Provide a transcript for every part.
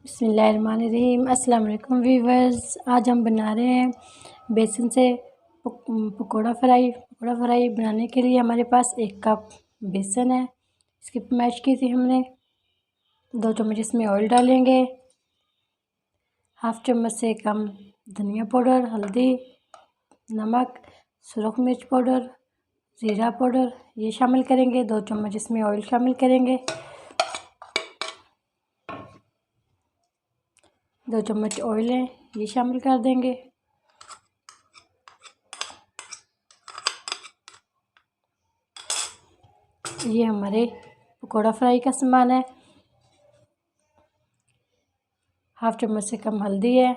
बिस्मिल्लाहिर्रहमानिर्रहीम। अस्सलाम वालेकुम वीवर्स। आज हम बना रहे हैं बेसन से पकोड़ा फ्राई बनाने के लिए हमारे पास 1 कप बेसन है। इसकी मैश की थी हमने। 2 चम्मच इसमें ऑयल डालेंगे। हाफ़ चम्मच से कम धनिया पाउडर, हल्दी, नमक, सुरख मिर्च पाउडर, ज़ीरा पाउडर ये शामिल करेंगे। 2 चम्मच इसमें ऑयल शामिल करेंगे। 2 चम्मच ऑयल है ये शामिल कर देंगे। ये हमारे पकोड़ा फ्राई का सामान है। हाफ़ चम्मच से कम हल्दी है,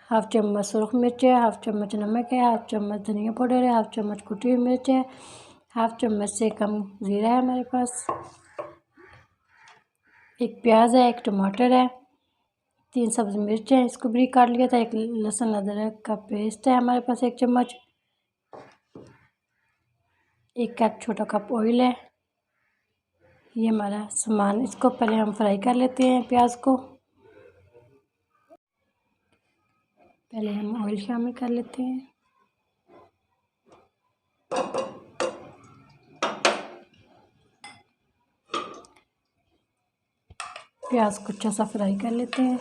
हाफ़ चम्मच सुरख मिर्च है, हाफ़ चम्मच नमक है, हाफ़ चम्मच धनिया पाउडर है, हाफ़ चम्मच कुटी हुई मिर्च है, हाफ़ चम्मच से कम ज़ीरा है हमारे पास। 1 प्याज है, 1 टमाटर है, 3 सब्ज़ मिर्च है, इसको बारीक काट लिया था। 1 लहसुन अदरक का पेस्ट है हमारे पास 1 चम्मच। 1 कप छोटा कप ऑयल है। ये हमारा सामान, इसको पहले हम फ्राई कर लेते हैं प्याज को। पहले हम ऑयल शामिल कर लेते हैं। प्याज को अच्छा सा फ्राई कर लेते हैं।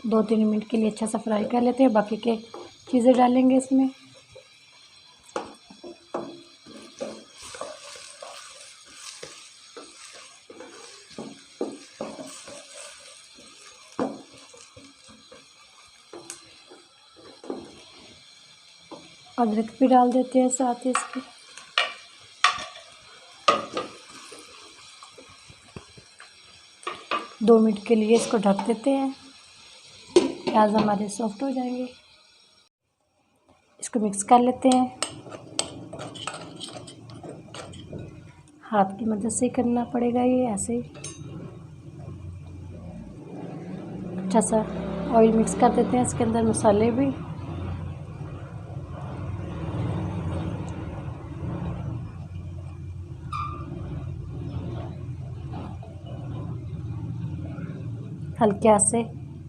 दो 3 मिनट के लिए अच्छा सा फ्राई कर लेते हैं। बाकी के चीज़ें डालेंगे इसमें। अदरक भी डाल देते हैं साथ ही इसके। दो मिनट के लिए इसको ढक देते हैं। प्याज हमारे सॉफ्ट हो जाएंगे। इसको मिक्स कर लेते हैं। हाथ की मदद से करना पड़ेगा ये ऐसे ही। अच्छा सा ऑयल मिक्स कर देते हैं इसके अंदर, मसाले भी। हल्के हाथ से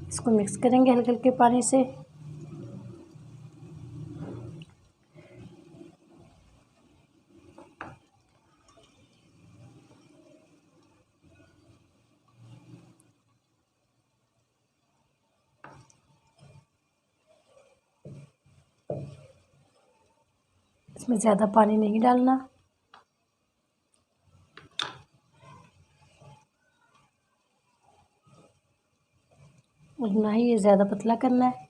इसको मिक्स करेंगे, हल्के हल्के पानी से। इसमें ज़्यादा पानी नहीं डालना और ना ही ये ज़्यादा पतला करना है।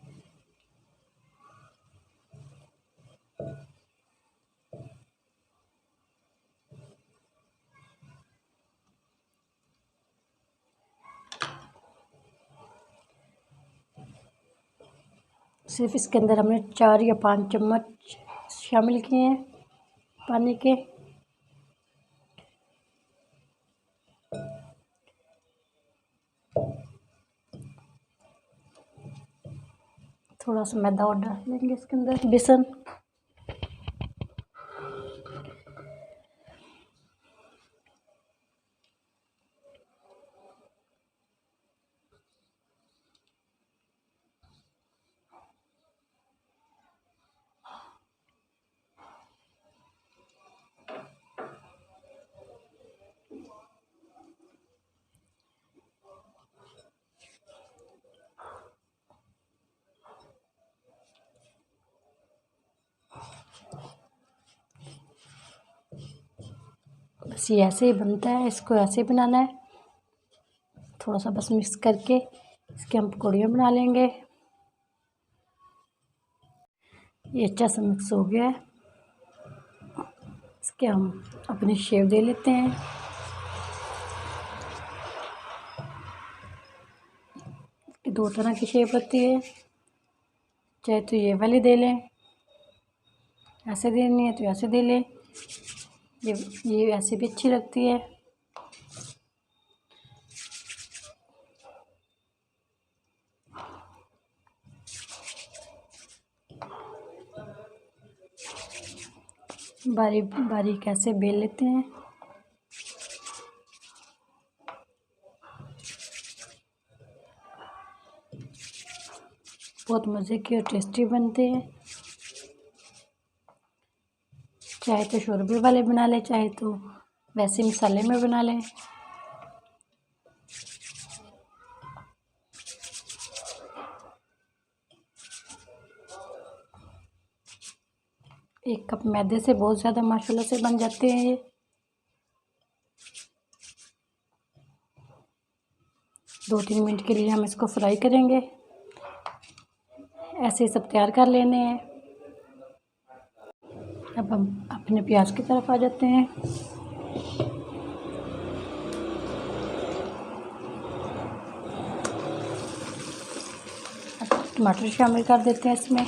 सिर्फ इसके अंदर हमने 4 या 5 चम्मच शामिल किए हैं पानी के। थोड़ा सा मैदा और डाल लेंगे इसके अंदर, बेसन। बस ये ऐसे ही बनता है, इसको ऐसे ही बनाना है। थोड़ा सा बस मिक्स करके इसके हम पकौड़ियाँ बना लेंगे। ये अच्छा सा मिक्स हो गया है। इसके हम अपनी शेप दे लेते हैं। दो तरह की शेप होती है, चाहे तो ये वाली दे लें, ऐसे देनी है तो ऐसे दे लें, ये ऐसे भी अच्छी लगती है। बारीक बारीक ऐसे बेल लेते हैं। बहुत मज़े के और टेस्टी बनते हैं। चाहे तो शोरबे वाले बना लें, चाहे तो वैसे मसाले में बना लें। एक कप मैदे से बहुत ज़्यादा माशाल्लाह से बन जाते हैं ये। 2-3 मिनट के लिए हम इसको फ्राई करेंगे। ऐसे सब तैयार कर लेने हैं। अब हम अपने प्याज की तरफ आ जाते हैं। अब टमाटर शामिल कर देते हैं इसमें।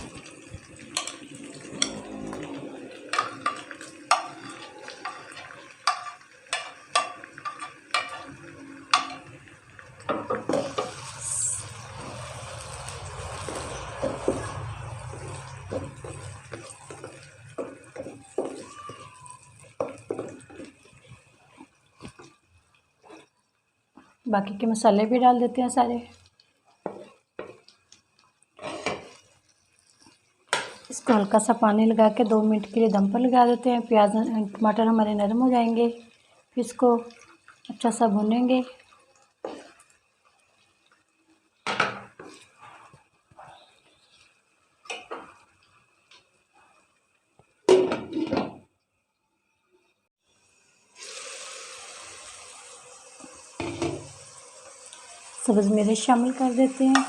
बाकी के मसाले भी डाल देते हैं सारे। इसको हल्का सा पानी लगा के 2 मिनट के लिए दम पर लगा देते हैं। प्याज टमाटर हमारे नरम हो जाएंगे, फिर इसको अच्छा सा भूनेंगे। सब्ज़ मिर्च शामिल कर देते हैं।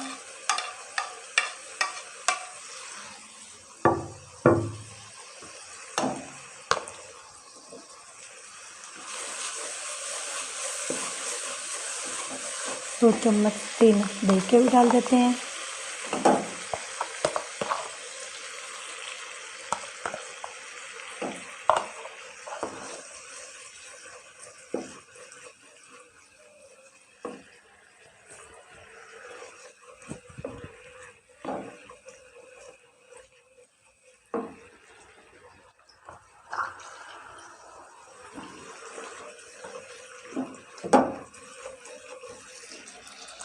दो चम्मच 3 दही के भी डाल देते हैं।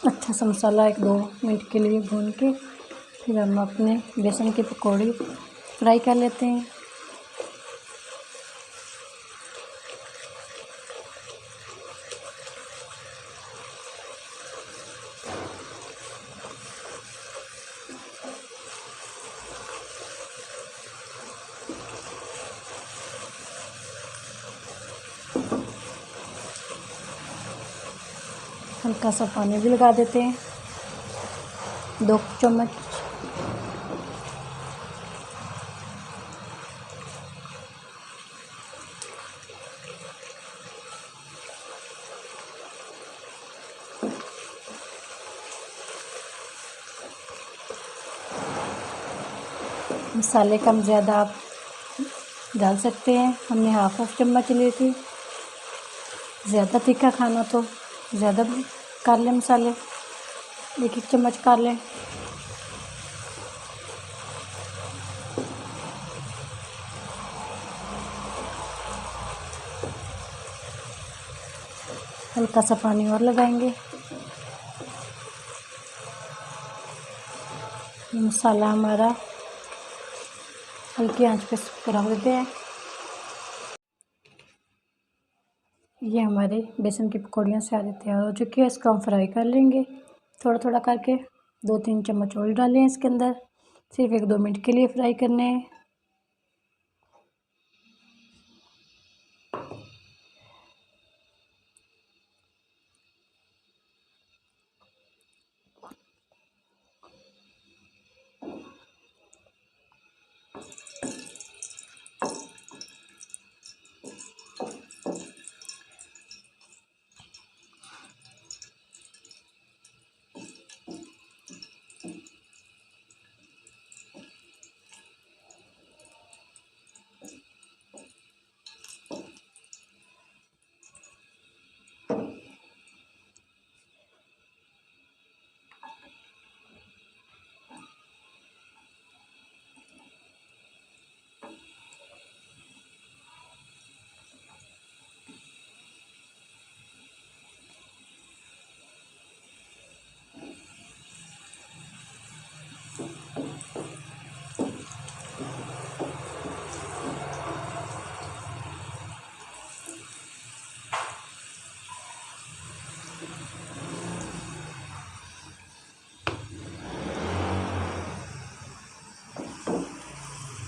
अच्छा सा मसाला 1-2 मिनट के लिए भून के फिर हम अपने बेसन के पकौड़े फ्राई कर लेते हैं। हल्का सा पानी भी लगा देते हैं, 2 चम्मच। मसाले कम ज़्यादा आप डाल सकते हैं। हमने हाफ चम्मच ली थी। ज़्यादा तीखा खाना तो ज़्यादा कर लें मसाले, 1-1 चम्मच कर लें। हल्का सा पानी और लगाएंगे। मसाला हमारा हल्की आंच पे रख देते हैं। ये हमारे बेसन की पकौड़ियाँ सारी तैयार हो चुकी है। इसको हम फ्राई कर लेंगे थोड़ा थोड़ा करके। 2-3 चम्मच ऑयल डालें इसके अंदर, सिर्फ 1-2 मिनट के लिए फ्राई करने हैं।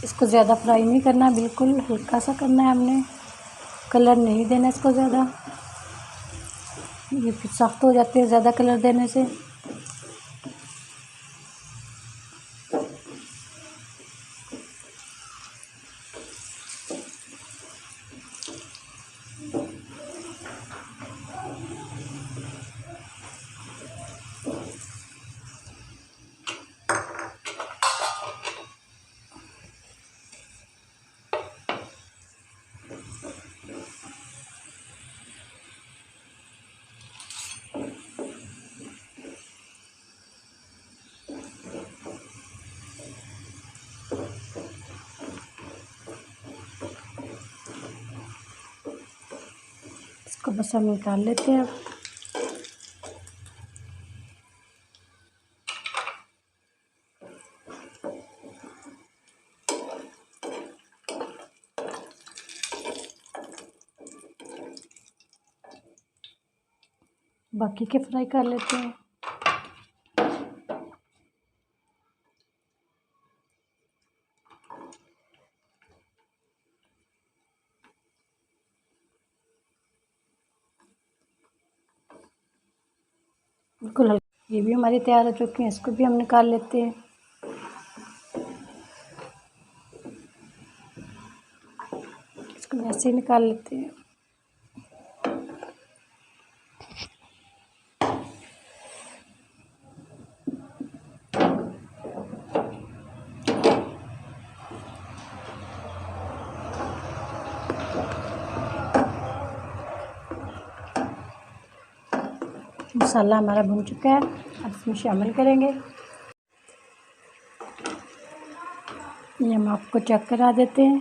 इसको ज़्यादा फ्राई नहीं करना, बिल्कुल हल्का सा करना है हमने, कलर नहीं देना इसको ज़्यादा, ये फिर सख्त हो जाते हैं ज़्यादा कलर देने से। इसको बस हम निकाल लेते हैं अब। बाकी के फ्राई कर लेते हैं। बिल्कुल हल्का, ये भी हमारी तैयार हो चुकी हैं, इसको भी हम निकाल लेते हैं। इसको ऐसे ही निकाल लेते हैं। मसाला हमारा भुन चुका है, अब इसमें शामिल करेंगे। ये हम आपको चेक करा देते हैं।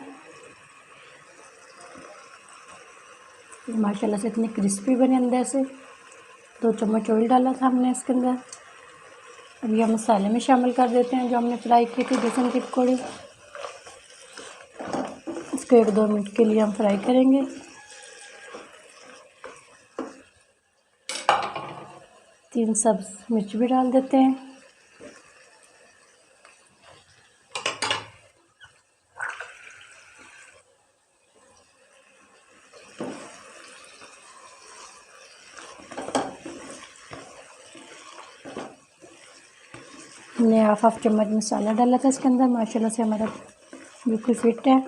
ये माशाल्लाह से इतनी क्रिस्पी बने अंदर से। 2 चम्मच ऑयल डाला था हमने इसके अंदर। अब ये हम मसाले में शामिल कर देते हैं जो हमने फ्राई की थी बेसन की पकौड़ी। इसको 1-2 मिनट के लिए हम फ्राई करेंगे। तीन सब्ज़ मिर्च भी डाल देते हैं। हमने हाफ चम्मच मसाला डाला था इसके अंदर, माशाल्लाह से हमारा बिल्कुल फिट है।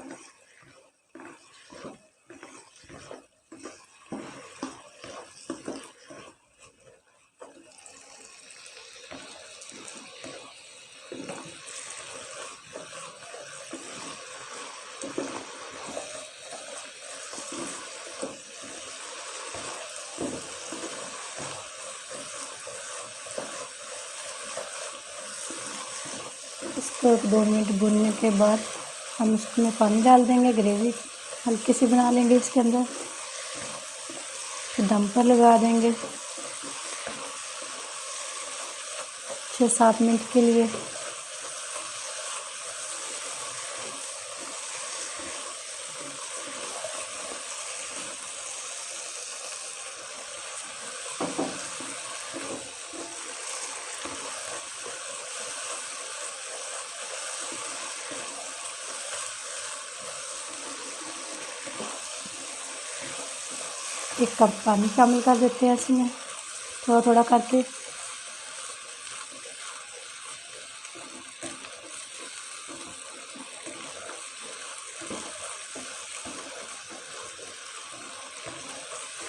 इसको 1-2 मिनट भूनने के बाद हम इसमें पानी डाल देंगे, ग्रेवी हल्की सी बना लेंगे इसके अंदर, फिर दम पर लगा देंगे 6-7 मिनट के लिए। एक कप पानी शामिल कर देते हैं इसमें, थोड़ा थोड़ा करके।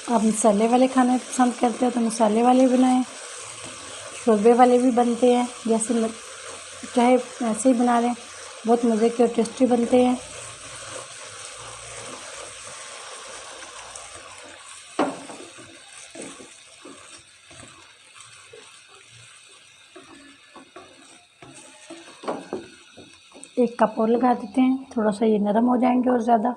आप मसाले वाले खाने पसंद करते हो तो मसाले वाले बनाएं, शोरबे वाले भी बनते हैं, जैसे चाहे ऐसे ही बना लें, बहुत मज़े के और टेस्टी बनते हैं। एक कप और लगा देते हैं, थोड़ा सा ये नरम हो जाएंगे और ज़्यादा।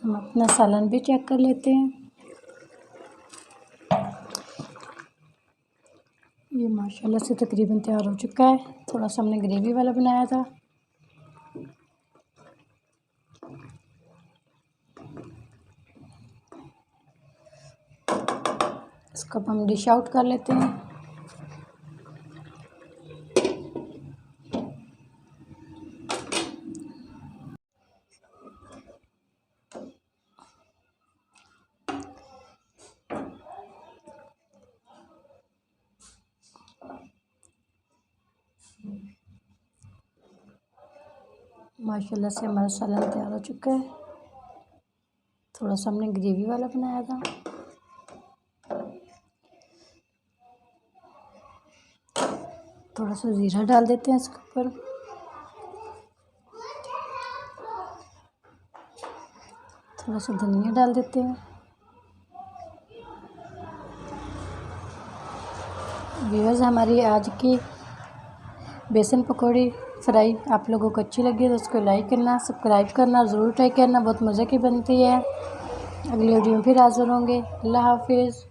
हम अपना सालन भी चेक कर लेते हैं। ये माशाल्लाह से तकरीबन तैयार हो चुका है। थोड़ा सा हमने ग्रेवी वाला बनाया था। इसको हम डिश आउट कर लेते हैं। माशाल्लाह से हमारा सालन तैयार हो चुका है। थोड़ा सा हमने ग्रेवी वाला बनाया था। थोड़ा सा ज़ीरा डाल देते हैं इसके ऊपर। थोड़ा सा धनिया डाल देते हैं। व्यूअर्स, हमारी आज की बेसन पकौड़ी फ्राई आप लोगों को अच्छी लगी तो उसको लाइक करना, सब्सक्राइब करना, ज़रूर ट्राई करना। बहुत मज़े की बनती है। अगली वीडियो में फिर हाज़िर होंगे। अल्लाह हाफिज़।